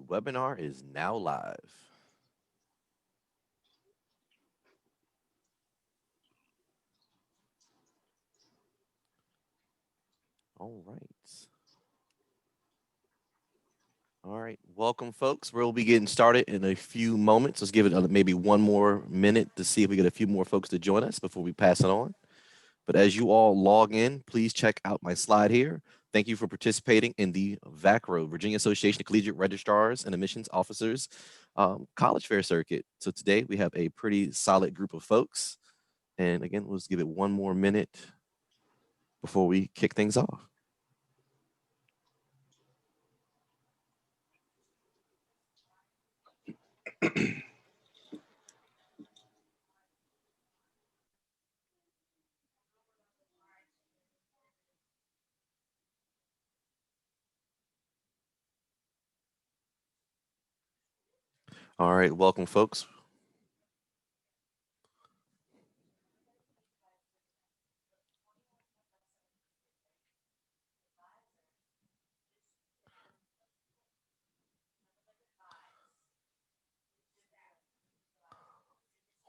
webinar is now live. All right. All right, welcome folks. We'll be getting started in a few moments. Let's give it maybe one more minute to see if we get a few more folks to join us before we pass it on. But as you all log in, please check out my slide here. Thank you for participating in the VACRAO, Virginia Association of Collegiate Registrars and Admissions Officers College Fair Circuit. So today we have a pretty solid group of folks. And again, let's give it one more minute before we kick things off. All right, welcome folks.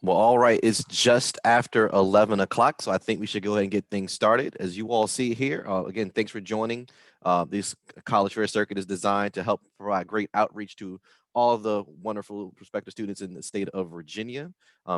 Well, all right, it's just after 11 o'clock, so I think we should go ahead and get things started. As you all see here, again, thanks for joining. This College Fair Circuit is designed to help provide great outreach to all of the wonderful prospective students in the state of Virginia.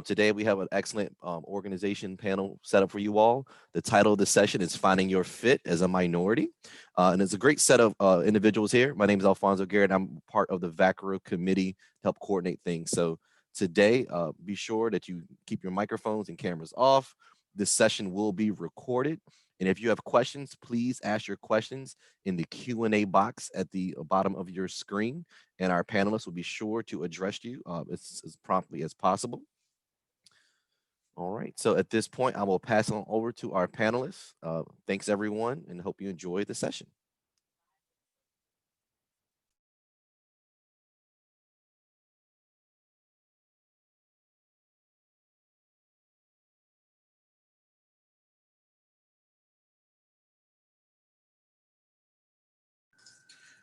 Today, we have an excellent organization panel set up for you all. The title of the session is Finding Your Fit as a Minority. And it's a great set of individuals here. My name is Alfonso Garrett. I'm part of the VACRAO committee to help coordinate things. So today, be sure that you keep your microphones and cameras off. This session will be recorded. And if you have questions, please ask your questions in the Q&A box at the bottom of your screen. And our panelists will be sure to address you as promptly as possible. All right, so at this point, I will pass on over to our panelists. Thanks, everyone, and hope you enjoy the session.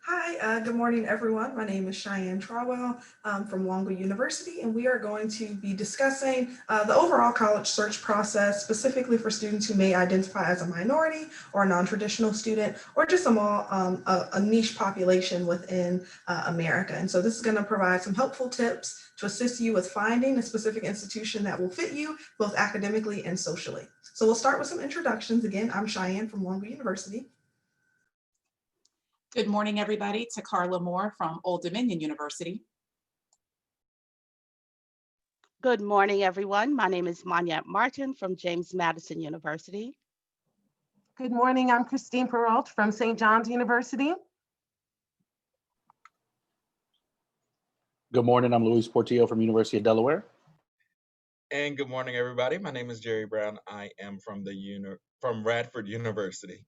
Hi, good morning, everyone. My name is Cheyenne Trawell from Longo University, and we are going to be discussing the overall college search process, specifically for students who may identify as a minority or a non-traditional student, or just a niche population within America. And so this is going to provide some helpful tips to assist you with finding a specific institution that will fit you both academically and socially. So we'll start with some introductions. Again, I'm Cheyenne from Longo University. Good morning, everybody. To Carla Moore from Old Dominion University. Good morning, everyone. My name is Moniette Martin from James Madison University. Good morning. I'm Christine Perrault from St. John's University. Good morning. I'm Luis Portillo from University of Delaware. And good morning, everybody. My name is Jerry Brown. I am from Radford University.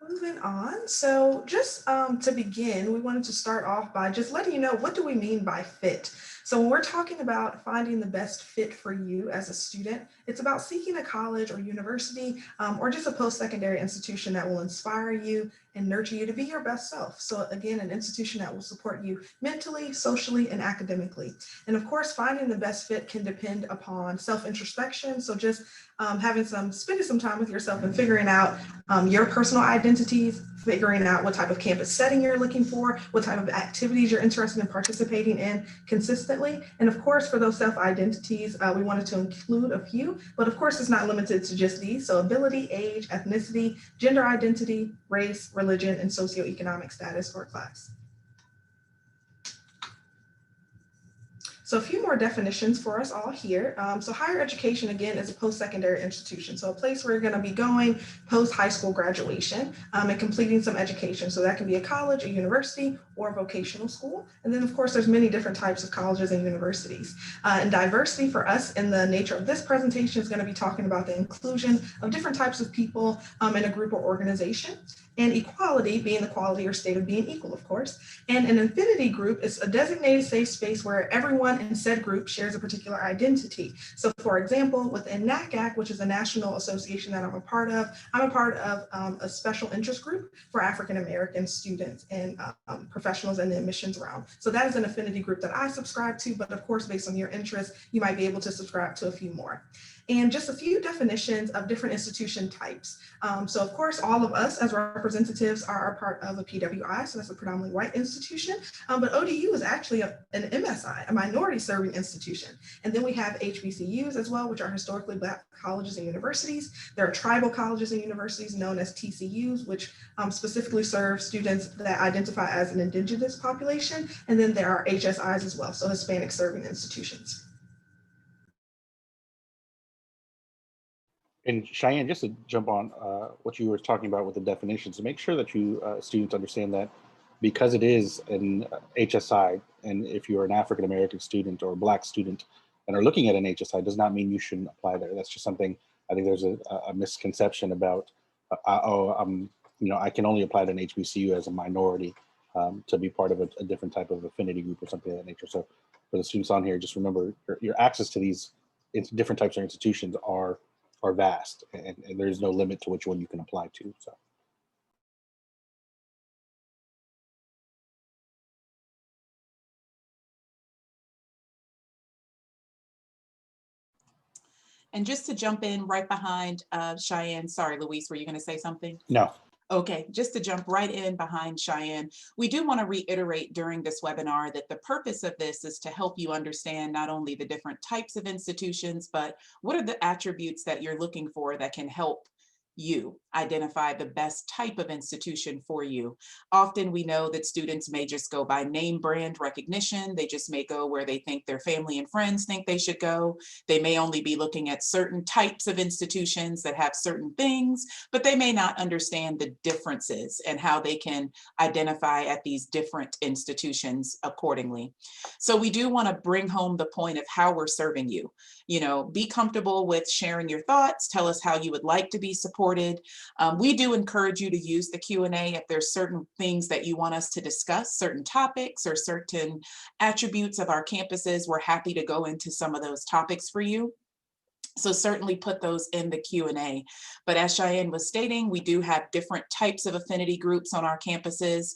Moving on, so just to begin, we wanted to start off by just letting you know, what do we mean by fit? So when we're talking about finding the best fit for you as a student, it's about seeking a college or university or just a post-secondary institution that will inspire you and nurture you to be your best self. So again, an institution that will support you mentally, socially, and academically. And of course, finding the best fit can depend upon self-introspection. So just spending some time with yourself and figuring out your personal identities, figuring out what type of campus setting you're looking for, what type of activities you're interested in participating in consistently. And of course, for those self-identities, we wanted to include a few, but of course, it's not limited to just these. So ability, age, ethnicity, gender identity, race, religion, and socioeconomic status or class. So a few more definitions for us all here. So higher education, again, is a post-secondary institution. So a place where you're going to be going post-high school graduation and completing some education. So that can be a college, a university, or a vocational school. And then, of course, there's many different types of colleges and universities. And diversity for us in the nature of this presentation is going to be talking about the inclusion of different types of people in a group or organization. And equality being the quality or state of being equal, of course. And an affinity group is a designated safe space where everyone and said group shares a particular identity. So for example, within NACAC, which is a national association that I'm a part of a special interest group for African American students and professionals in the admissions realm. So that is an affinity group that I subscribe to, but of course, based on your interest, you might be able to subscribe to a few more. And just a few definitions of different institution types. So of course, all of us as representatives are a part of a PWI, so that's a predominantly white institution, but ODU is actually an MSI, a minority serving institution. And then we have HBCUs as well, which are historically Black colleges and universities. There are tribal colleges and universities known as TCUs, which specifically serve students that identify as an indigenous population. And then there are HSIs as well, so Hispanic serving institutions. And Cheyenne, just to jump on what you were talking about with the definitions, to make sure that you students understand that because it is an HSI, and if you're an African American student or a Black student and are looking at an HSI, does not mean you shouldn't apply there. That's just something I think there's a misconception about. I can only apply to an HBCU as a minority to be part of a different type of affinity group or something of that nature. So for the students on here, just remember your access to these different types of institutions are vast, and there's no limit to which one you can apply to. So. And just to jump in right behind Cheyenne, sorry, Luis, were you going to say something? No. Okay, just to jump right in behind Cheyenne, we do want to reiterate during this webinar that the purpose of this is to help you understand not only the different types of institutions, but what are the attributes that you're looking for that can help you identify the best type of institution for you. Often we know that students may just go by name brand recognition. They just may go where they think their family and friends think they should go. They may only be looking at certain types of institutions that have certain things, but they may not understand the differences and how they can identify at these different institutions accordingly. So we do want to bring home the point of how we're serving you. You know, be comfortable with sharing your thoughts. Tell us how you would like to be supported. We do encourage you to use the Q&A if there's certain things that you want us to discuss, certain topics or certain attributes of our campuses. We're happy to go into some of those topics for you. So certainly put those in the Q&A. But as Cheyenne was stating, we do have different types of affinity groups on our campuses.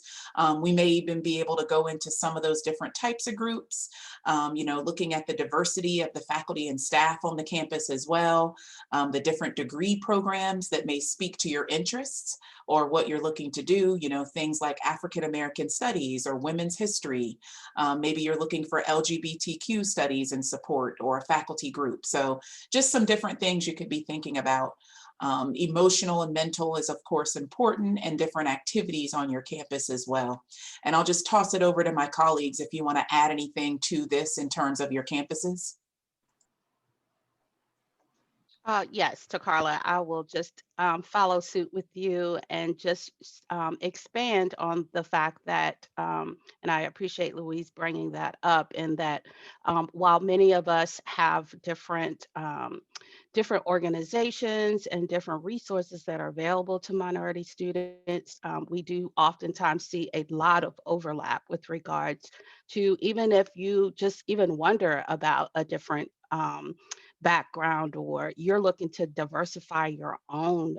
We may even be able to go into some of those different types of groups, you know, looking at the diversity of the faculty and staff on the campus as well, the different degree programs that may speak to your interests or what you're looking to do, you know, things like African American studies or women's history. Maybe you're looking for LGBTQ studies and support or a faculty group. So just some different things you could be thinking about. Emotional and mental is of course important, and different activities on your campus as well. And I'll just toss it over to my colleagues if you want to add anything to this in terms of your campuses. Yes, Takarla, I will just follow suit with you and just expand on the fact that, and I appreciate Louise bringing that up, in that while many of us have different organizations and different resources that are available to minority students, we do oftentimes see a lot of overlap with regards to, even if you just even wonder about a different background, or you're looking to diversify your own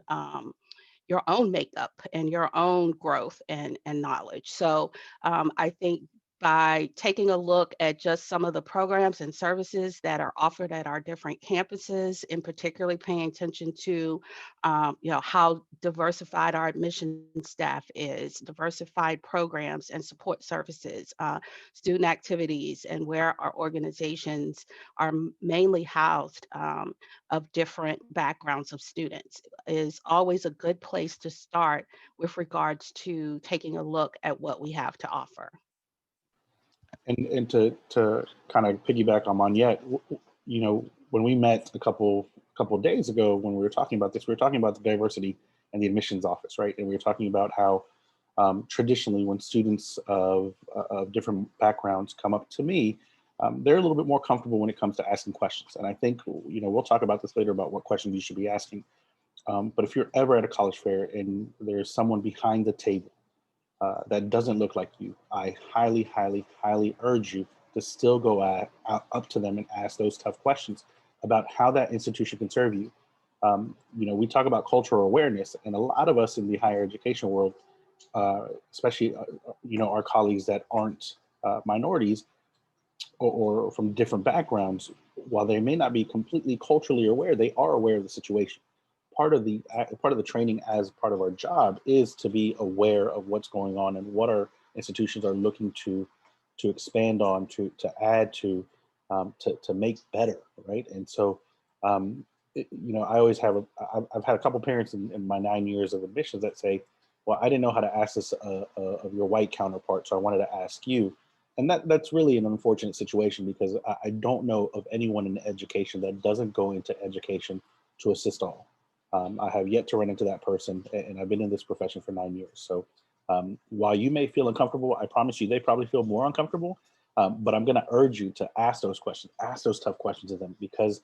makeup and your own growth and knowledge. So I think by taking a look at just some of the programs and services that are offered at our different campuses, and particularly paying attention to, you know, how diversified our admission staff is, diversified programs and support services, student activities, and where our organizations are mainly housed of different backgrounds of students, is always a good place to start with regards to taking a look at what we have to offer. And to kind of piggyback on Monette, you know, when we met a couple of days ago, when we were talking about this, we were talking about the diversity and the admissions office, right? And we were talking about how traditionally, when students of different backgrounds come up to me, they're a little bit more comfortable when it comes to asking questions. And I think, you know, we'll talk about this later about what questions you should be asking. But if you're ever at a college fair and there's someone behind the table that doesn't look like you, I highly, highly, highly urge you to still go up to them and ask those tough questions about how that institution can serve you. We talk about cultural awareness, and a lot of us in the higher education world, especially our colleagues that aren't minorities or from different backgrounds, while they may not be completely culturally aware, they are aware of the situation. Part of the training as part of our job is to be aware of what's going on and what our institutions are looking to expand on, to add to make better, right? And so I always I've had a couple parents in my 9 years of admissions that say, well, I didn't know how to ask this of your white counterpart, so I wanted to ask you. And that's really an unfortunate situation, because I don't know of anyone in education that doesn't go into education to assist all. I have yet to run into that person, and I've been in this profession for 9 years. So while you may feel uncomfortable, I promise you they probably feel more uncomfortable. But I'm going to urge you to ask those questions, ask those tough questions of them, because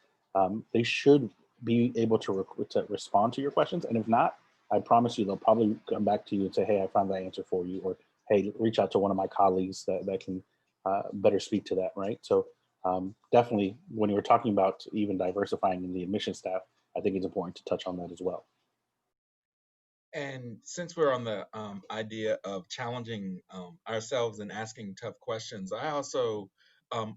they should be able to respond to your questions. And if not, I promise you they'll probably come back to you and say, hey, I found that answer for you, or hey, reach out to one of my colleagues that can better speak to that, right? So definitely, when you were talking about even diversifying in the admission staff, I think it's important to touch on that as well. And since we're on the idea of challenging ourselves and asking tough questions, I also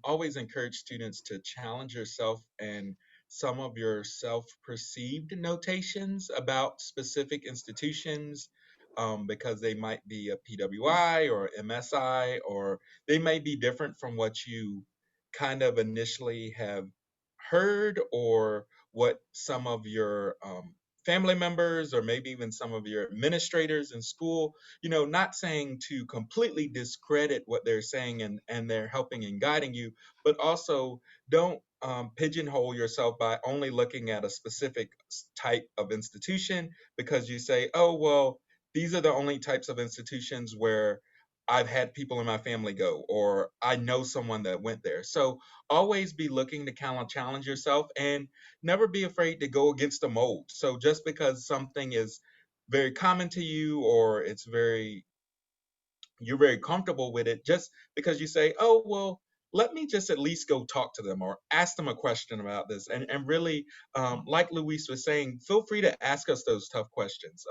always encourage students to challenge yourself and some of your self-perceived notations about specific institutions, because they might be a PWI or MSI, or they may be different from what you kind of initially have heard, or what some of your family members or maybe even some of your administrators in school, not saying to completely discredit what they're saying, and they're helping and guiding you, but also don't pigeonhole yourself by only looking at a specific type of institution, because you say, oh, well, these are the only types of institutions where I've had people in my family go, or I know someone that went there. So always be looking to kind of challenge yourself, and never be afraid to go against the mold. So just because something is very common to you, or you're very comfortable with it, just because you say, oh, well, let me just at least go talk to them or ask them a question about this. And really, like Luis was saying, feel free to ask us those tough questions.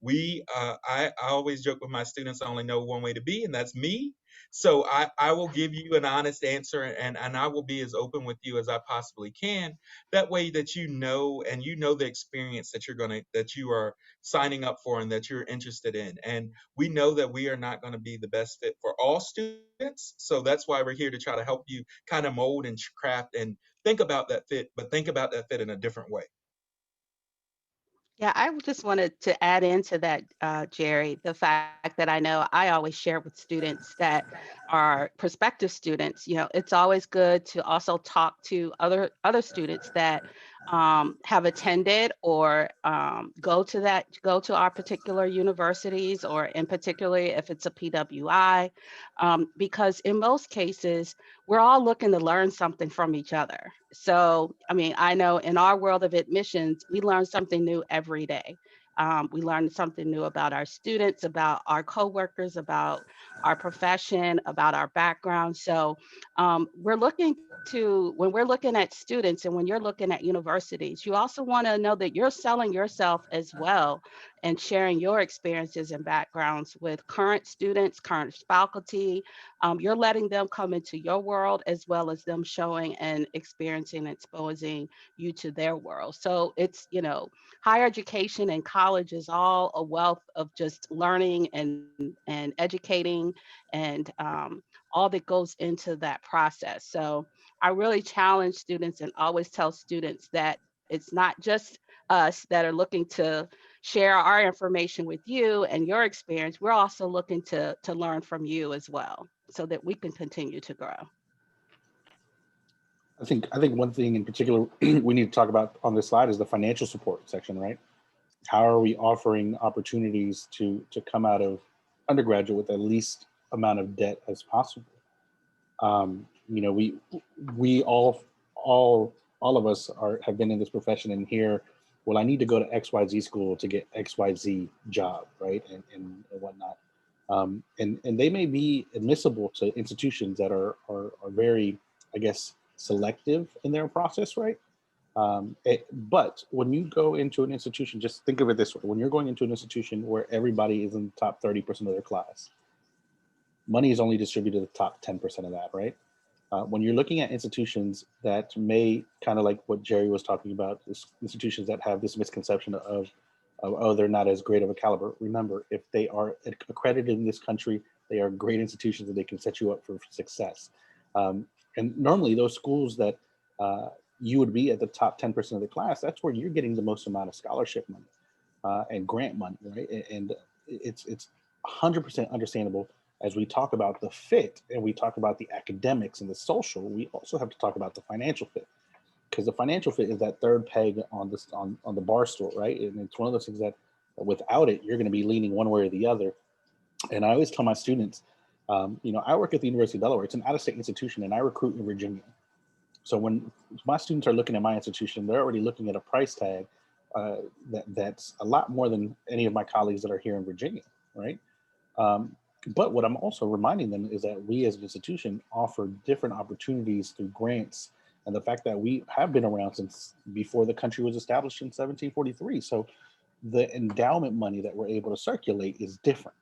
I always joke with my students, I only know one way to be, and that's me. So I will give you an honest answer, and I will be as open with you as I possibly can. That way that and you know the experience that you are signing up for and that you're interested in. And we know that we are not going to be the best fit for all students. So that's why we're here to try to help you kind of mold and craft and think about that fit, but think about that fit in a different way. Yeah, I just wanted to add into that, Jerry, the fact that I know I always share with students that are prospective students. It's always good to also talk to other students that have attended or go to our particular universities, or in particular if it's a PWI, because in most cases we're all looking to learn something from each other. So, I mean, I know in our world of admissions, we learn something new every day. We learn something new about our students, about our coworkers, about our profession, about our background. So, when we're looking at students and when you're looking at universities, you also want to know that you're selling yourself as well and sharing your experiences and backgrounds with current students, current faculty. You're letting them come into your world as well as them showing and experiencing, exposing you to their world. So it's, higher education and college is all a wealth of just learning and educating and all that goes into that process. So I really challenge students and always tell students that it's not just us that are looking to share our information with you and your experience. We're also looking to learn from you as well, so that we can continue to grow. I think one thing in particular we need to talk about on this slide is the financial support section, right? How are we offering opportunities to come out of undergraduate with the least amount of debt as possible? We all of us have been in this profession and here, well, I need to go to XYZ school to get XYZ job, right? And whatnot. And they may be admissible to institutions that are very, I guess, selective in their process, right? But when you go into an institution, just think of it this way: when you're going into an institution where everybody is in the top 30% of their class, money is only distributed to the top 10% of that, right? When you're looking at institutions that may, kind of like what Jerry was talking about, institutions that have this misconception of, oh, they're not as great of a caliber. Remember, if they are accredited in this country, they are great institutions and they can set you up for success. And normally those schools that you would be at the top 10% of the class, that's where you're getting the most amount of scholarship money and grant money, right? And it's 100% understandable. As we talk about the fit and we talk about the academics and the social, we also have to talk about the financial fit, because the financial fit is that third peg on the bar stool, right? And it's one of those things that without it, you're going to be leaning one way or the other. And I always tell my students, I work at the University of Delaware. It's an out-of-state institution, and I recruit in Virginia. So when my students are looking at my institution, they're already looking at a price tag that's a lot more than any of my colleagues that are here in Virginia, right? But what I'm also reminding them is that we as an institution offer different opportunities through grants, and the fact that we have been around since before the country was established in 1743. So the endowment money that we're able to circulate is different.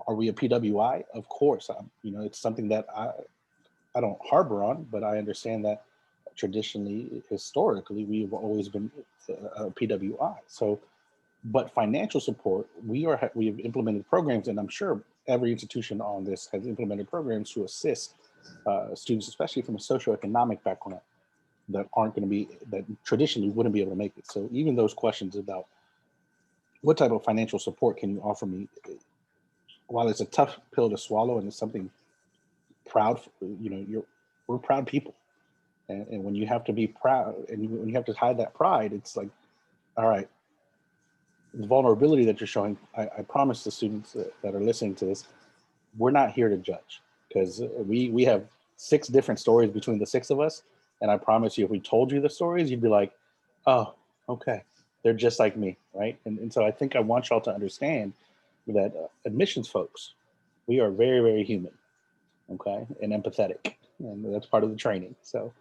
Are we a PWI? Of course. It's something that I don't harbor on, but I understand that traditionally, historically, we've always been a PWI. So, but financial support, we have implemented programs, and I'm sure every institution on this has implemented programs to assist students, especially from a socioeconomic background, that traditionally wouldn't be able to make it. So even those questions about what type of financial support can you offer me, while it's a tough pill to swallow and it's something proud, we're proud people. And when you have to be proud and when you have to hide that pride, it's like, all right, the vulnerability that you're showing, I promise the students that are listening to this, we're not here to judge, because we have 6 different stories between the 6 of us. And I promise you, if we told you the stories, you'd be like, oh, okay, they're just like me, right? And so I think I want y'all to understand that admissions folks, we are very, very human, okay, and empathetic. And that's part of the training, so.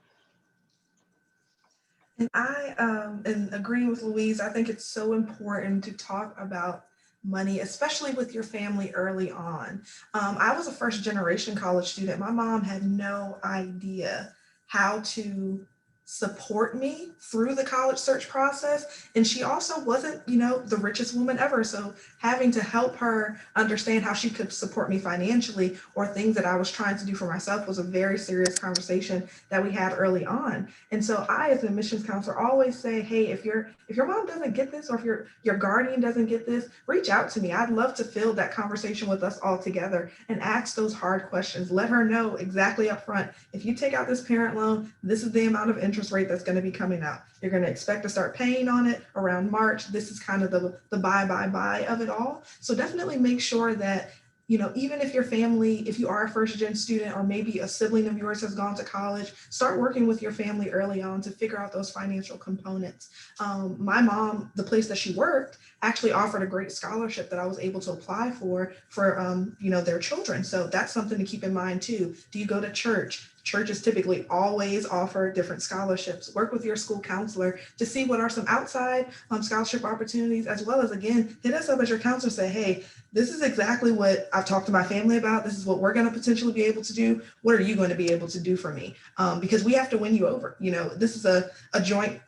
And I am agreeing with Louise. I think it's so important to talk about money, especially with your family early on. I was a first generation college student. My mom had no idea how to support me through the college search process. And she also wasn't, the richest woman ever. So having to help her understand how she could support me financially or things that I was trying to do for myself was a very serious conversation that we had early on. And so I, as an admissions counselor, always say, hey, if your mom doesn't get this, or if your guardian doesn't get this, reach out to me. I'd love to fill that conversation with us all together and ask those hard questions. Let her know exactly up front, if you take out this parent loan, this is the amount of interest rate that's going to be coming out. You're going to expect to start paying on it around March. This is kind of the buy of it all. So definitely make sure that, even if your family, if you are a first gen student, or maybe a sibling of yours has gone to college, start working with your family early on to figure out those financial components. My mom, the place that she worked, actually offered a great scholarship that I was able to apply for their children. So that's something to keep in mind too. Do you go to church? Churches typically always offer different scholarships. Work with your school counselor to see what are some outside scholarship opportunities, as well as, again, hit us up as your counselor, say, hey, this is exactly what I've talked to my family about. This is what we're going to potentially be able to do. What are you going to be able to do for me? Because we have to win you over. This is a joint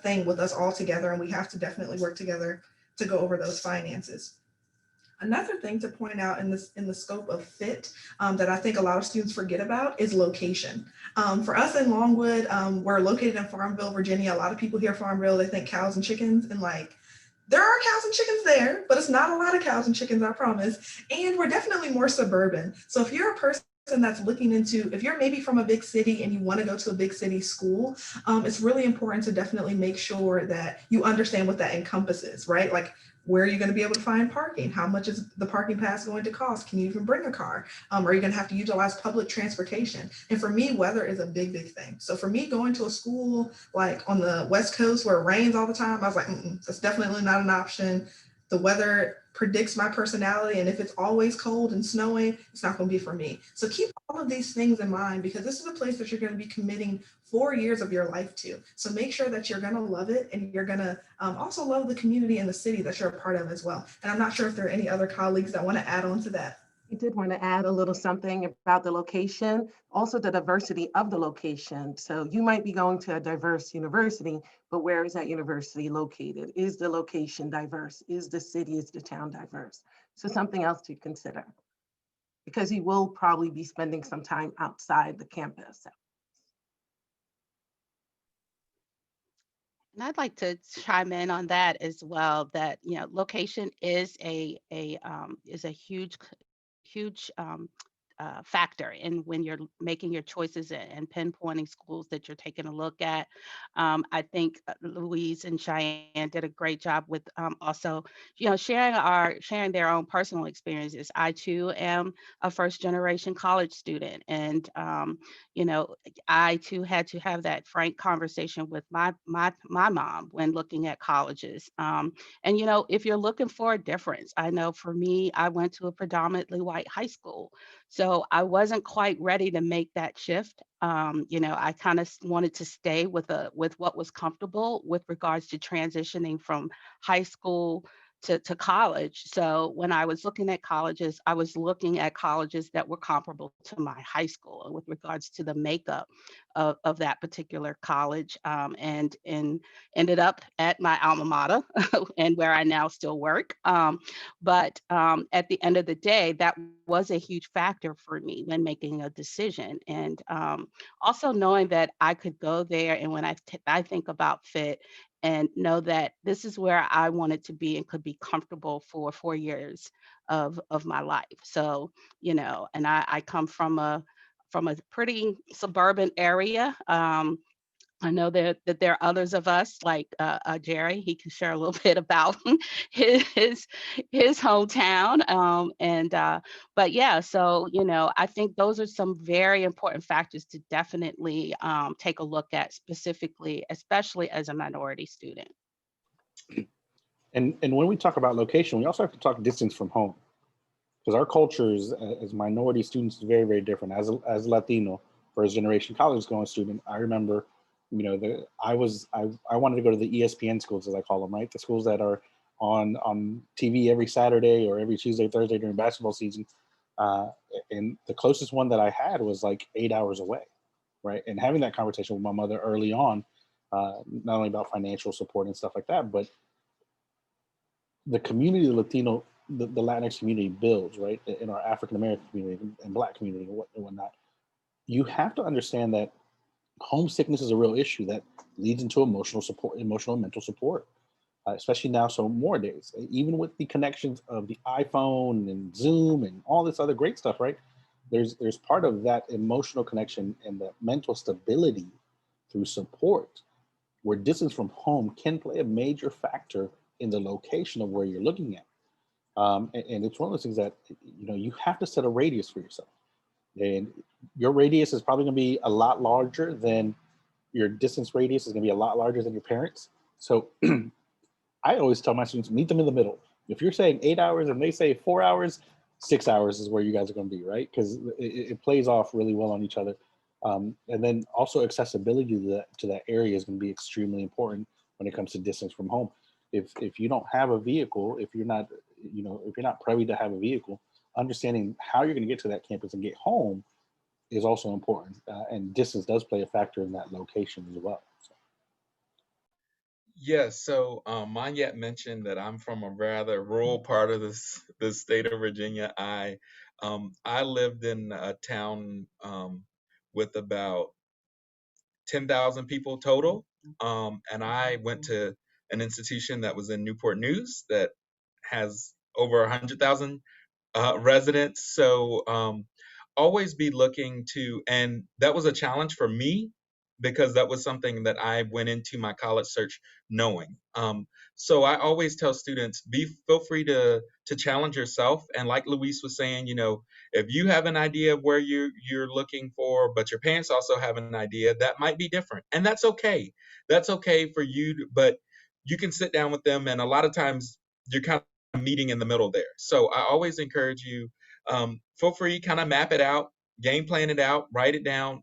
thing with us all together, and we have to definitely work together to go over those finances. Another thing to point out in the scope of fit that I think a lot of students forget about is location. For us in Longwood, we're located in Farmville, Virginia. A lot of people hear Farmville, they think cows and chickens, and there are cows and chickens there, but it's not a lot of cows and chickens, I promise. And we're definitely more suburban. So if you're a person that's looking into, if you're maybe from a big city and you want to go to a big city school, it's really important to definitely make sure that you understand what that encompasses, right? Like, where are you going to be able to find parking? How much is the parking pass going to cost? Can you even bring a car? Are you going to have to utilize public transportation? And for me, weather is a big, big thing. So for me, going to a school like on the West Coast where it rains all the time, I was like, that's definitely not an option. the weather predicts my personality, and if it's always cold and snowing, it's not going to be for me. So keep all of these things in mind, because this is a place that you're going to be committing 4 years of your life to. So make sure that you're going to love it, and you're going to also love the community and the city that you're a part of as well. And I'm not sure if there are any other colleagues that want to add on to that. I did want to add a little something about the location, also the diversity of the location. So you might be going to a diverse university, but where is that university located? Is the location diverse? Is the city, is the town diverse? So something else to consider, because you will probably be spending some time outside the campus. And I'd like to chime in on that as well, that, location is a huge factor in when you're making your choices and pinpointing schools that you're taking a look at. I think Louise and Cheyenne did a great job with also, sharing their own personal experiences. I too am a first generation college student, and you know, I too had to have that frank conversation with my mom when looking at colleges. And if you're looking for a difference, I know for me, I went to a predominantly white high school, so I wasn't quite ready to make that shift. I kind of wanted to stay with what was comfortable with regards to transitioning from high school to college. So when I was looking at colleges, I was looking at colleges that were comparable to my high school with regards to the makeup of that particular college, and ended up at my alma mater and where I now still work. But at the end of the day, that was a huge factor for me when making a decision. And also knowing that I could go there, and when I think about fit, and know that this is where I wanted to be and could be comfortable for 4 years of my life. So, and I come from a pretty suburban area. I know that there are others of us like Jerry. He can share a little bit about his his hometown. But yeah, so I think those are some very important factors to definitely take a look at, specifically, especially as a minority student. And when we talk about location, we also have to talk distance from home, because our cultures as minority students is very, very different. As Latino, first generation college going student, I remember, I wanted to go to the ESPN schools, as I call them, right? The schools that are on TV every Saturday or every Tuesday, Thursday during basketball season. And the closest one that I had was like 8 hours away, right? And having that conversation with my mother early on, not only about financial support and stuff like that, but the community, the Latino, the Latinx community builds, right? In our African American community and Black community and whatnot. You have to understand that homesickness is a real issue that leads into emotional and mental support, especially now. So more days, even with the connections of the iPhone and Zoom and all this other great stuff, right? There's part of that emotional connection and the mental stability through support, where distance from home can play a major factor in the location of where you're looking at. And it's one of those things that, you have to set a radius for yourself. And your radius is probably going to be a lot larger than your distance radius is going to be a lot larger than your parents. So I always tell my students, meet them in the middle. If you're saying 8 hours and they say 4 hours, 6 hours is where you guys are going to be, right? Because it plays off really well on each other. And then also accessibility to that area is going to be extremely important when it comes to distance from home. If you don't have a vehicle, if you're not privy to have a vehicle, understanding how you're going to get to that campus and get home is also important. And distance does play a factor in that location as well. So. Yes, so Manyet mentioned that I'm from a rather rural part of the state of Virginia. I lived in a town with about 10,000 people total, and I went to an institution that was in Newport News that has over 100,000 residents. So always be looking to, and that was a challenge for me because that was something that I went into my college search knowing. So I always tell students, feel free to challenge yourself. And like Luis was saying, if you have an idea of where you're looking for, but your parents also have an idea, that might be different, and that's okay. That's okay for you, but you can sit down with them, and a lot of times you're kind meeting in the middle there. So I always encourage you, feel free, kind of map it out, game plan it out, write down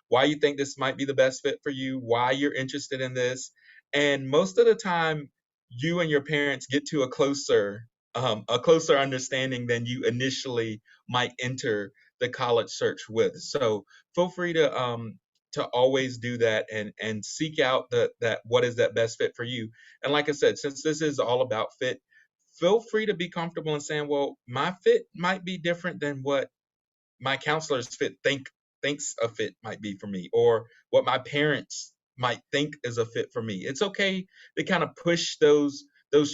why you think this might be the best fit for you, why you're interested in this. And most of the time, you and your parents get to a closer understanding than you initially might enter the college search with. So feel free to always do that and seek out that what is that best fit for you. And like I said, since this is all about fit, feel free to be comfortable in saying, well, my fit might be different than what my counselor's thinks a fit might be for me, or what my parents might think is a fit for me. It's okay to kind of push those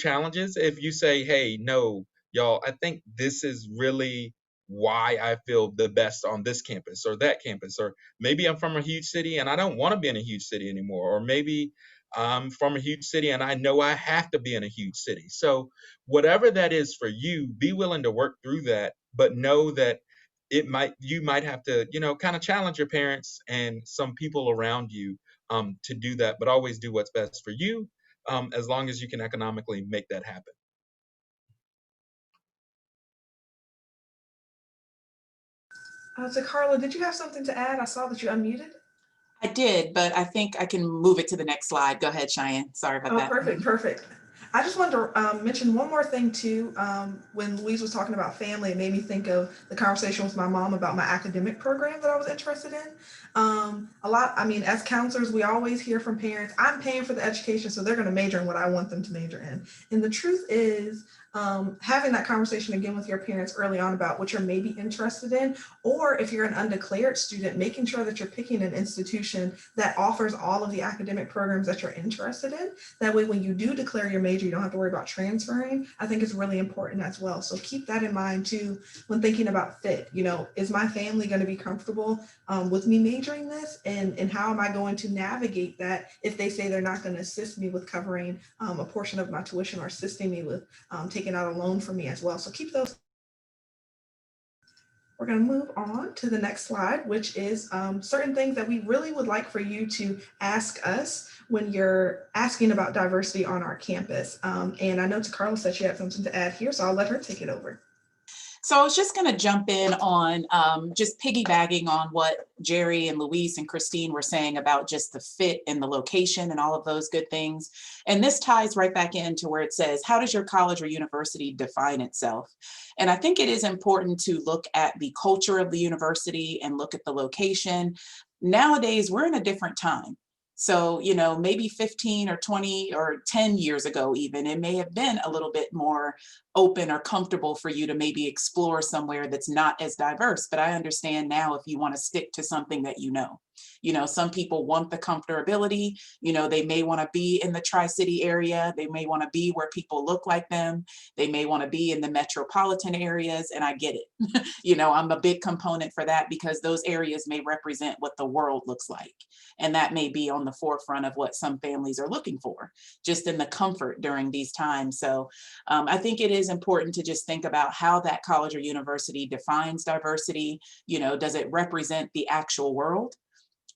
challenges. If you say, hey, no, y'all, I think this is really why I feel the best on this campus or that campus, or maybe I'm from a huge city and I don't want to be in a huge city anymore, or maybe I'm from a huge city and I know I have to be in a huge city. So whatever that is for you, be willing to work through that, but know that you might have to, kind of challenge your parents and some people around you to do that, but always do what's best for you, as long as you can economically make that happen. So Carla, did you have something to add? I saw that you unmuted. I did, but I think I can move it to the next slide. Go ahead, Cheyenne. Sorry about Oh, that. perfect, perfect. I just wanted to mention one more thing too. When Louise was talking about family, it made me think of the conversation with my mom about my academic program that I was interested in. I mean, as counselors, we always hear from parents, I'm paying for the education, so they're going to major in what I want them to major in. And the truth is, having that conversation again with your parents early on about what you're maybe interested in, or if you're an undeclared student, making sure that you're picking an institution that offers all of the academic programs that you're interested in. That way, when you do declare your major, you don't have to worry about transferring. I think it's really important as well. So keep that in mind too when thinking about fit. Is my family going to be comfortable with me majoring this? And how am I going to navigate that if they say they're not going to assist me with covering a portion of my tuition or assisting me with taking out a loan for me as well? So keep those. We're going to move on to the next slide, which is certain things that we really would like for you to ask us when you're asking about diversity on our campus. And I know Carla said she had something to add here, so I'll let her take it over. So I was just going to jump in on just piggybacking on what Jerry and Luis and Christine were saying about just the fit and the location and all of those good things. And this ties right back into where it says, how does your college or university define itself? And I think it is important to look at the culture of the university and look at the location. Nowadays, we're in a different time. So, maybe 15 or 20 or 10 years ago, even, it may have been a little bit more open or comfortable for you to maybe explore somewhere that's not as diverse. But I understand now if you want to stick to something that some people want the comfortability, they may want to be in the Tri-City area. They may want to be where people look like them. They may want to be in the metropolitan areas. And I get it. I'm a big component for that because those areas may represent what the world looks like. And that may be on the forefront of what some families are looking for, just in the comfort during these times. So I think it is important to just think about how that college or university defines diversity. Does it represent the actual world?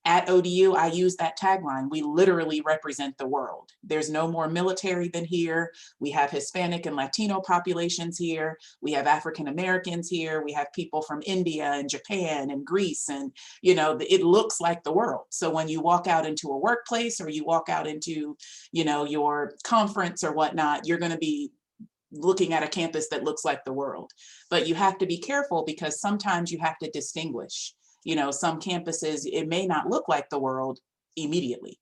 At ODU, I use that tagline. We literally represent the world. There's no more military than here. We have Hispanic and Latino populations here. We have African Americans here. We have people from India and Japan and Greece. And, it looks like the world. So when you walk out into a workplace or you walk out into, your conference or whatnot, you're going to be looking at a campus that looks like the world. But you have to be careful because sometimes you have to distinguish. Some campuses, it may not look like the world immediately.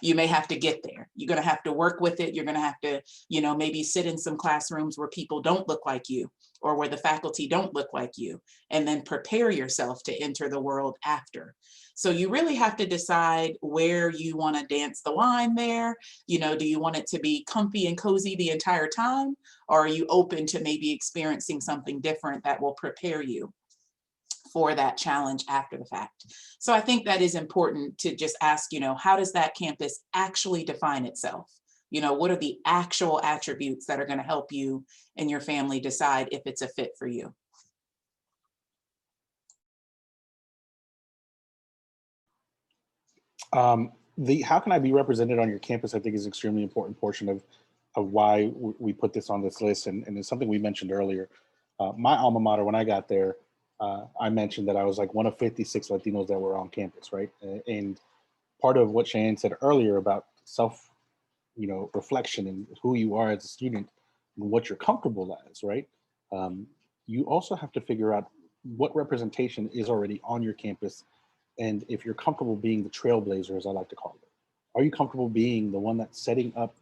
You may have to get there. You're going to have to work with it. You're going to have to, maybe sit in some classrooms where people don't look like you or where the faculty don't look like you, and then prepare yourself to enter the world after. So you really have to decide where you want to dance the line there. Do you want it to be comfy and cozy the entire time? Or are you open to maybe experiencing something different that will prepare you for that challenge after the fact? So I think that is important to just ask, how does that campus actually define itself? What are the actual attributes that are going to help you and your family decide if it's a fit for you? How can I be represented on your campus, I think, is an extremely important portion of why we put this on this list, and it's something we mentioned earlier. My alma mater, when I got there, I mentioned that I was like one of 56 Latinos that were on campus, right? And part of what Cheyenne said earlier about self, reflection and who you are as a student and what you're comfortable as, right? You also have to figure out what representation is already on your campus, and if you're comfortable being the trailblazer, as I like to call it. Are you comfortable being the one that's setting up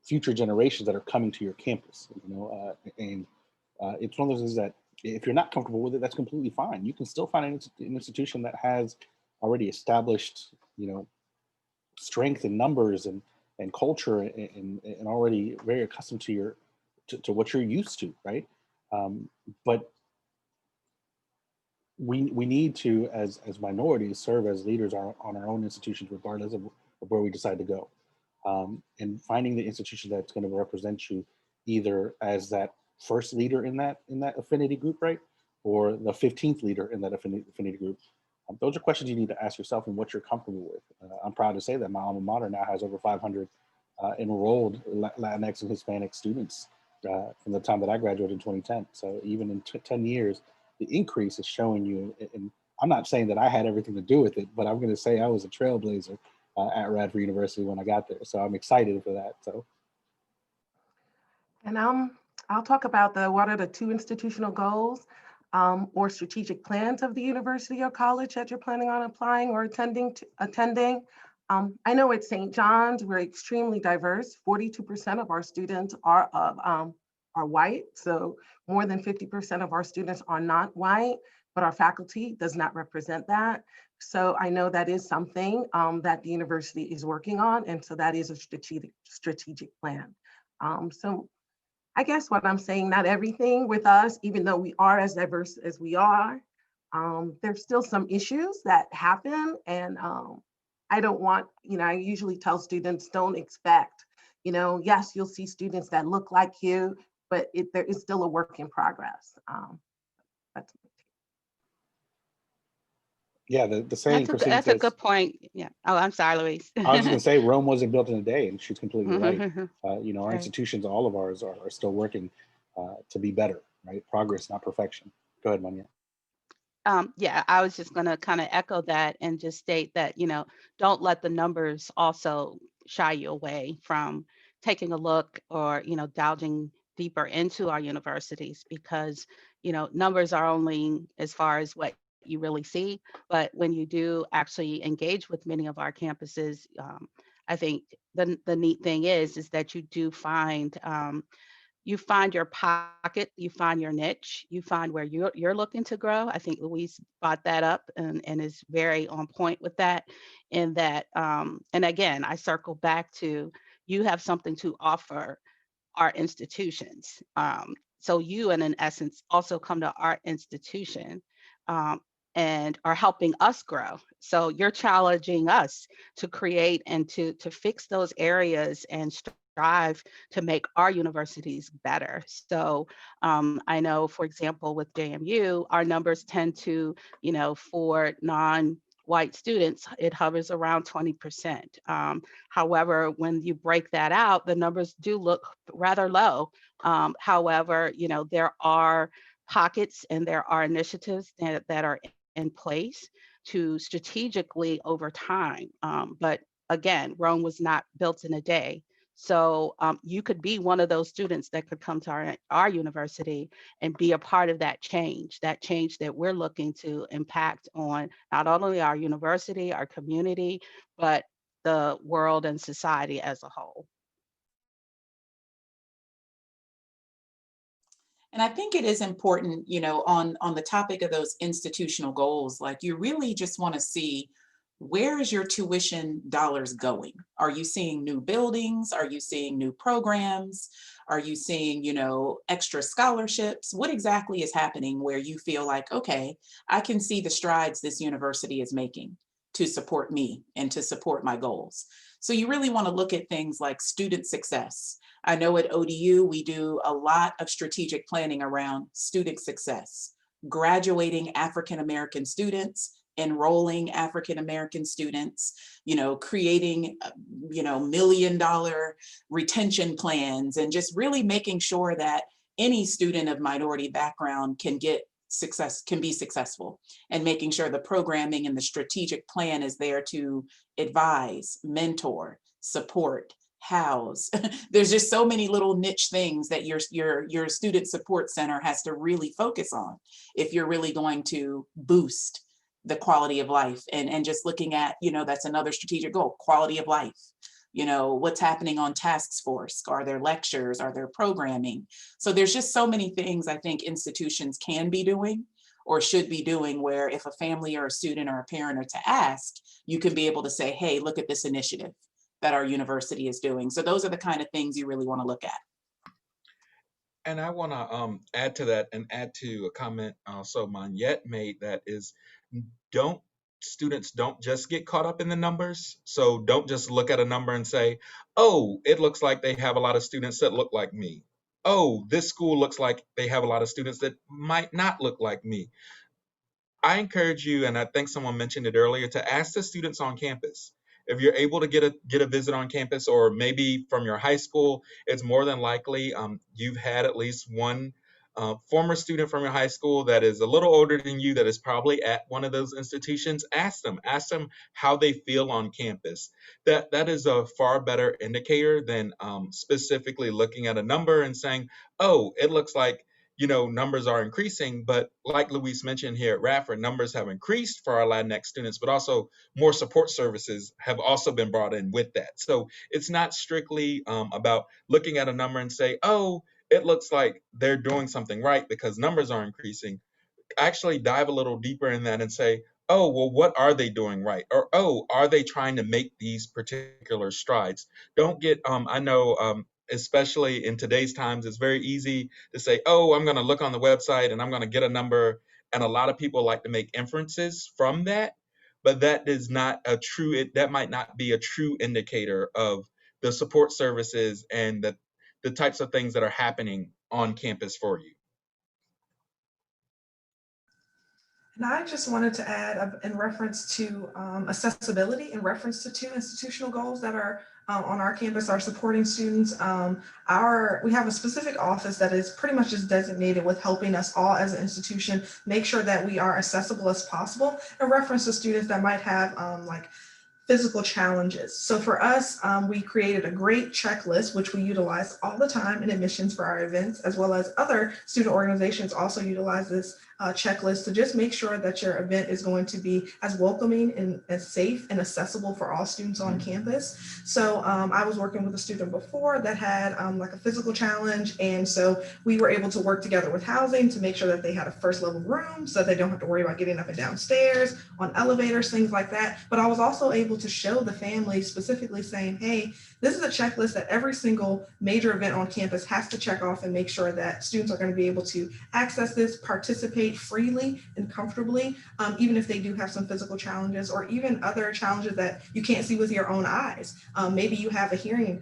future generations that are coming to your campus? It's one of those things that if you're not comfortable with it, that's completely fine. You can still find an institution that has already established, strength in numbers and culture, and already very accustomed to what you're used to, right? But we need to, as minorities, serve as leaders on our own institutions, regardless of where we decide to go. And finding the institution that's going to represent you, either as that first leader in that affinity group, right, or the 15th leader in that affinity group. Those are questions you need to ask yourself and what you're comfortable with. I'm proud to say that my alma mater now has over 500 enrolled Latinx and Hispanic students from the time that I graduated in 2010. So even in 10 years, the increase is showing you, and I'm not saying that I had everything to do with it, but I'm going to say I was a trailblazer at Radford University when I got there. So I'm excited for that. So. And I'll talk about what are the 2 institutional goals or strategic plans of the university or college that you're planning on applying or attending. I know at St. John's, we're extremely diverse. 42% of our students are white. So more than 50% of our students are not white, but our faculty does not represent that. So I know that is something that the university is working on. And so that is a strategic plan. So I guess what I'm saying, not everything with us, even though we are as diverse as we are, there's still some issues that happen. And I don't want, I usually tell students, don't expect, yes, you'll see students that look like you, but there is still a work in progress. That's Yeah, the saying, Christine That's a says, good point. Yeah. Oh, I'm sorry, Louise. I was just going to say, Rome wasn't built in a day, and she's completely right. Our Right. institutions, all of ours, are still working to be better, right? Progress, not perfection. Go ahead, Manya. Yeah, I was just going to kind of echo that and just state that, don't let the numbers also shy you away from taking a look or, delving deeper into our universities, because, numbers are only as far as what you really see. But when you do actually engage with many of our campuses, I think the neat thing is that you find your pocket, you find your niche, you find where you're looking to grow. I think Louise brought that up and is very on point with that. In that, and again, I circle back to, you have something to offer our institutions. So you, in essence, also come to our institution um, and are helping us grow. So you're challenging us to create and to fix those areas and strive to make our universities better. So I know, for example, with JMU, our numbers tend to, for non-white students, it hovers around 20%. However, when you break that out, the numbers do look rather low. However, there are pockets and there are initiatives that are in place to strategically over time. But again, Rome was not built in a day. So you could be one of those students that could come to our university and be a part of that change that we're looking to impact on not only our university, our community, but the world and society as a whole. And I think it is important, on the topic of those institutional goals, like you really just want to see, where is your tuition dollars going? Are you seeing new buildings? Are you seeing new programs? Are you seeing, extra scholarships? What exactly is happening where you feel like, okay, I can see the strides this university is making to support me and to support my goals? So you really want to look at things like student success. I know at ODU, we do a lot of strategic planning around student success, graduating African-American students, enrolling African American students, creating, $1 million retention plans, and just really making sure that any student of minority background can be successful, and making sure the programming and the strategic plan is there to advise, mentor, support, house. There's just so many little niche things that your student support center has to really focus on if you're really going to boost the quality of life. And just looking at, that's another strategic goal, quality of life. What's happening on task force? Are there lectures? Are there programming? So there's just so many things I think institutions can be doing or should be doing, where if a family or a student or a parent are to ask, you can be able to say, hey, look at this initiative that our university is doing. So those are the kind of things you really want to look at. And I want to add to that and add to a comment also Monette made, that is, don't students don't just get caught up in the numbers. So don't just look at a number and say, oh, it looks like they have a lot of students that look like me. Oh, this school looks like they have a lot of students that might not look like me. I encourage you, and I think someone mentioned it earlier, to ask the students on campus. If you're able to get a visit on campus, or maybe from your high school, it's more than likely you've had at least one former student from your high school that is a little older than you that is probably at one of those institutions. Ask them how they feel on campus. That is a far better indicator than specifically looking at a number and saying, oh, it looks like numbers are increasing, but like Luis mentioned here at Radford, numbers have increased for our Latinx students, but also more support services have also been brought in with that. So it's not strictly about looking at a number and say, oh, it looks like they're doing something right because numbers are increasing. Actually dive a little deeper in that and say, oh, well, what are they doing right? Or, oh, are they trying to make these particular strides? Don't get, I know, especially in today's times, it's very easy to say, oh, I'm going to look on the website and I'm going to get a number. And a lot of people like to make inferences from that, but that is not a true, that might not be a true indicator of the support services and the types of things that are happening on campus for you. And I just wanted to add in reference to accessibility, in reference to two institutional goals that are on our campus, are supporting students. We have a specific office that is pretty much just designated with helping us all as an institution make sure that we are accessible as possible in reference to students that might have like physical challenges. So for us, we created a great checklist, which we utilize all the time in admissions for our events, as well as other student organizations also utilize this checklist to just make sure that your event is going to be as welcoming and as safe and accessible for all students on campus. So I was working with a student before that had like a physical challenge. And so we were able to work together with housing to make sure that they had a first level room so they don't have to worry about getting up and down stairs, on elevators, things like that. But I was also able to show the family specifically saying, hey, this is a checklist that every single major event on campus has to check off and make sure that students are going to be able to access this, participate freely and comfortably, even if they do have some physical challenges or even other challenges that you can't see with your own eyes. Maybe you have a hearing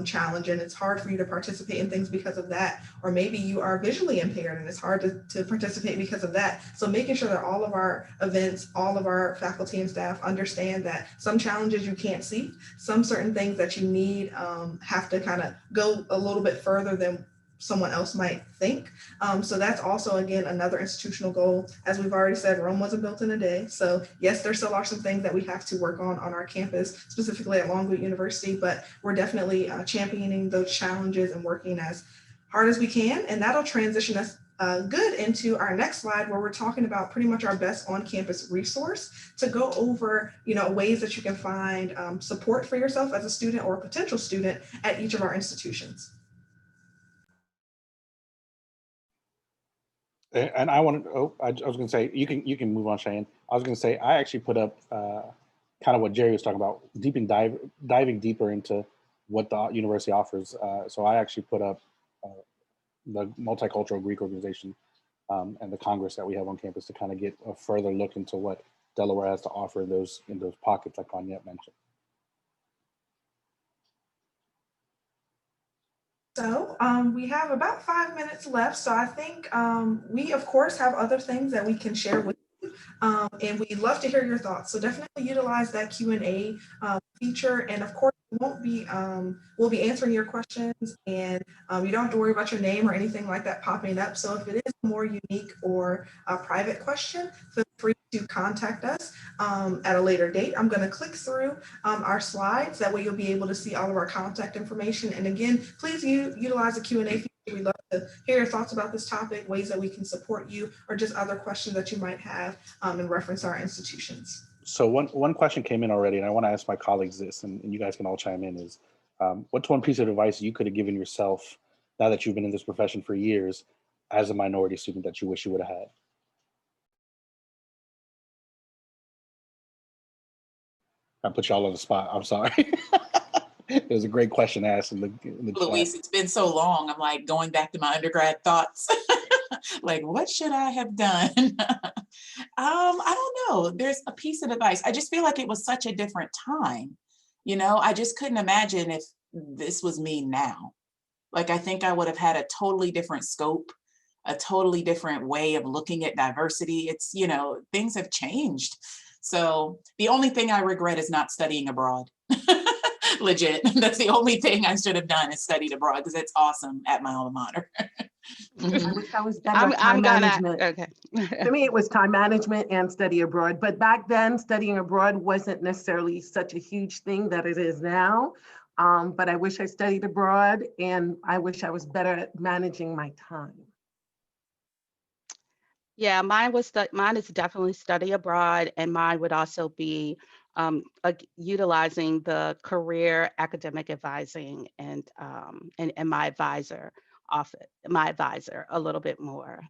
challenge and it's hard for you to participate in things because of that. Or maybe you are visually impaired and it's hard to participate because of that. So making sure that all of our events, all of our faculty and staff understand that some challenges you can't see, some certain things that you need have to kind of go a little bit further than someone else might think. So that's also, again, another institutional goal. As we've already said, Rome wasn't built in a day. So yes, there still are some things that we have to work on our campus, specifically at Longwood University, but we're definitely championing those challenges and working as hard as we can. And that'll transition us good into our next slide, where we're talking about pretty much our best on-campus resource to go over, ways that you can find support for yourself as a student or a potential student at each of our institutions. And I wanted, I was going to say, you can move on, Cheyenne. I was going to say, I actually put up kind of what Jerry was talking about, diving deeper into what the university offers. So I actually put up the Multicultural Greek Organization and the Congress that we have on campus to kind of get a further look into what Delaware has to offer in those pockets like Monette mentioned. So we have about 5 minutes left. So I think we, of course, have other things that we can share with you And we'd love to hear your thoughts. So definitely utilize that Q&A feature. And of course, we'll be answering your questions, and you don't have to worry about your name or anything like that popping up. So if it is a more unique or a private question, feel free to contact us at a later date. I'm going to click through our slides. That way you'll be able to see all of our contact information. And again, please utilize the Q&A feature. We'd love to hear your thoughts about this topic, ways that we can support you, or just other questions that you might have in reference to our institutions. So one question came in already, and I want to ask my colleagues this, and you guys can all chime in, is what's one piece of advice you could have given yourself now that you've been in this profession for years as a minority student that you wish you would have had? I put y'all on the spot. I'm sorry. It was a great question asked in the chat. Luis, it's been so long. I'm like going back to my undergrad thoughts. Like, what should I have done? I don't know. There's a piece of advice. I just feel like it was such a different time. You know, I just couldn't imagine if this was me now. Like, I think I would have had a totally different scope, a totally different way of looking at diversity. It's, you know, things have changed. So the only thing I regret is not studying abroad. Legit. That's the only thing I should have done is studied abroad, because it's awesome at my alma mater. I wish I was better at time management. Okay. For me, it was time management and study abroad. But back then, studying abroad wasn't necessarily such a huge thing that it is now. But I wish I studied abroad, and I wish I was better at managing my time. Yeah, mine is definitely study abroad, and mine would also be utilizing the career academic advising and my advisor a little bit more,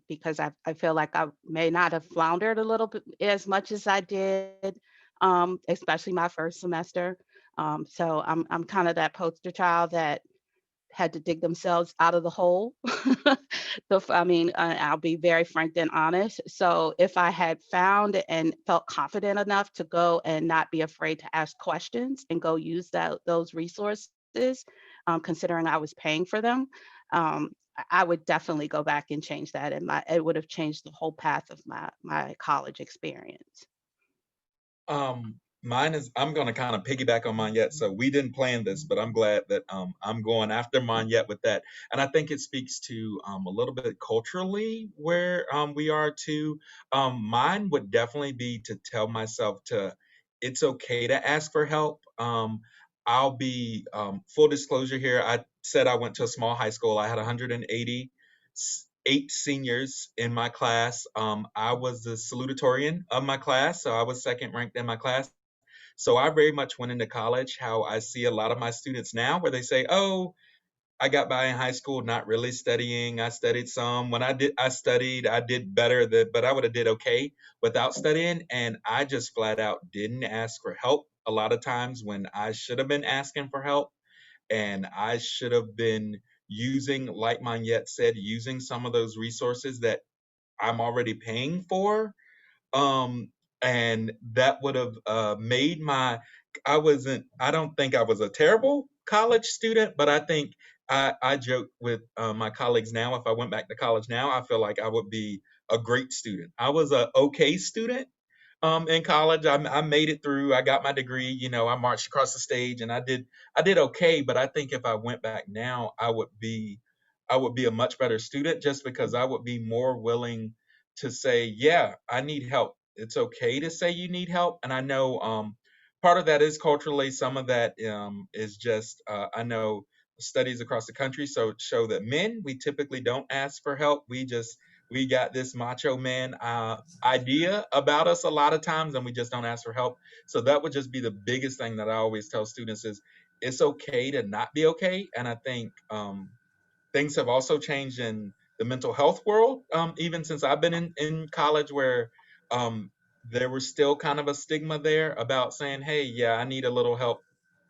because I feel like I may not have floundered a little bit as much as I did, especially my first semester. So I'm kind of that poster child that had to dig themselves out of the hole. I'll be very frank and honest. So if I had found and felt confident enough to go and not be afraid to ask questions and go use those resources, considering I was paying for them, I would definitely go back and change that. And it would have changed the whole path of my college experience. Mine is, I'm going to kind of piggyback on mine yet. So we didn't plan this, but I'm glad that I'm going after mine yet with that. And I think it speaks to a little bit culturally where we are too. Mine would definitely be to tell myself it's okay to ask for help. I'll be full disclosure here. I said I went to a small high school. I had 188 seniors in my class. I was the salutatorian of my class, so I was second ranked in my class. So I very much went into college how I see a lot of my students now, where they say, oh, I got by in high school not really studying. I studied some. When I studied, I did better, but I would have did okay without studying. And I just flat out didn't ask for help a lot of times when I should have been asking for help. And I should have been using, like Monette said, using some of those resources that I'm already paying for. Um, and that would have made I don't think I was a terrible college student, but I think I joke with my colleagues now. If I went back to college now, I feel like I would be a great student. I was a okay student in college. I made it through. I got my degree. You know, I marched across the stage, and I did okay. But I think if I went back now, I would be a much better student, just because I would be more willing to say, yeah, I need help. It's okay to say you need help. And I know part of that is culturally. Some of that is just I know studies across the country show that men, we typically don't ask for help. We got this macho man idea about us a lot of times, and we just don't ask for help. So that would just be the biggest thing that I always tell students is it's okay to not be okay. And I think things have also changed in the mental health world, even since I've been in college, where um, there was still kind of a stigma there about saying, hey, yeah, I need a little help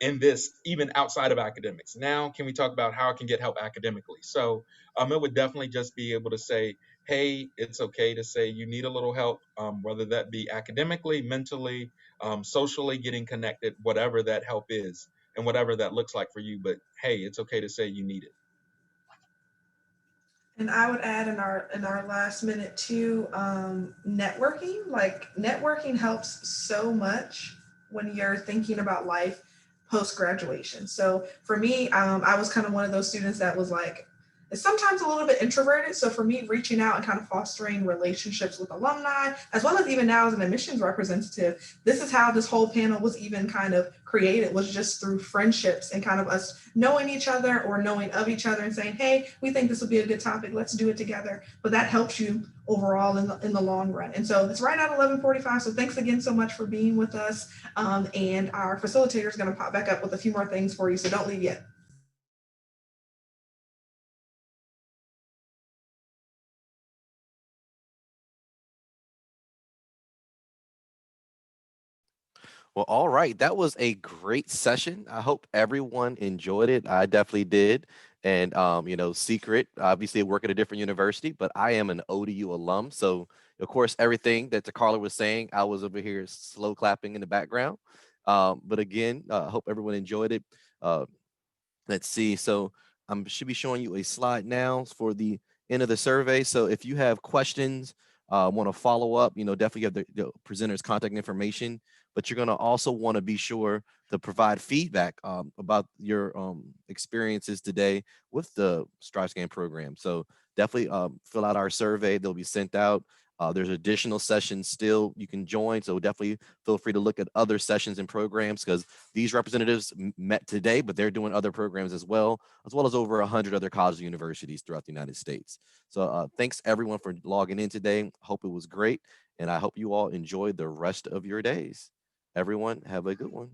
in this, even outside of academics. Now, can we talk about how I can get help academically? So it would definitely just be able to say, hey, it's okay to say you need a little help, whether that be academically, mentally, socially, getting connected, whatever that help is, and whatever that looks like for you. But hey, it's okay to say you need it. And I would add in our last minute too, networking. Like networking helps so much when you're thinking about life post graduation. So for me, I was kind of one of those students that was like sometimes a little bit introverted. So for me, reaching out and kind of fostering relationships with alumni, as well as even now as an admissions representative, this is how this whole panel was even kind of created, was just through friendships and kind of us knowing each other or knowing of each other and saying, hey, we think this would be a good topic, let's do it together. But that helps you overall in the long run. And so it's right at 11:45. So thanks again so much for being with us. And our facilitator is going to pop back up with a few more things for you. So don't leave yet. Well, all right. That was a great session. I hope everyone enjoyed it. I definitely did. And secret, obviously I work at a different university, but I am an ODU alum. So of course, everything that Carla was saying, I was over here slow clapping in the background. But again, I hope everyone enjoyed it. Uh, Let's see. So I should be showing you a slide now for the end of the survey. So if you have questions, want to follow up, definitely have the presenter's contact information, but you're going to also want to be sure to provide feedback about your experiences today with the StriveScan program. So definitely fill out our survey. They'll be sent out. There's additional sessions still you can join. So definitely feel free to look at other sessions and programs because these representatives met today, but they're doing other programs as well as over 100 other colleges and universities throughout the United States. So thanks everyone for logging in today. Hope it was great. And I hope you all enjoy the rest of your days. Everyone, have a good one.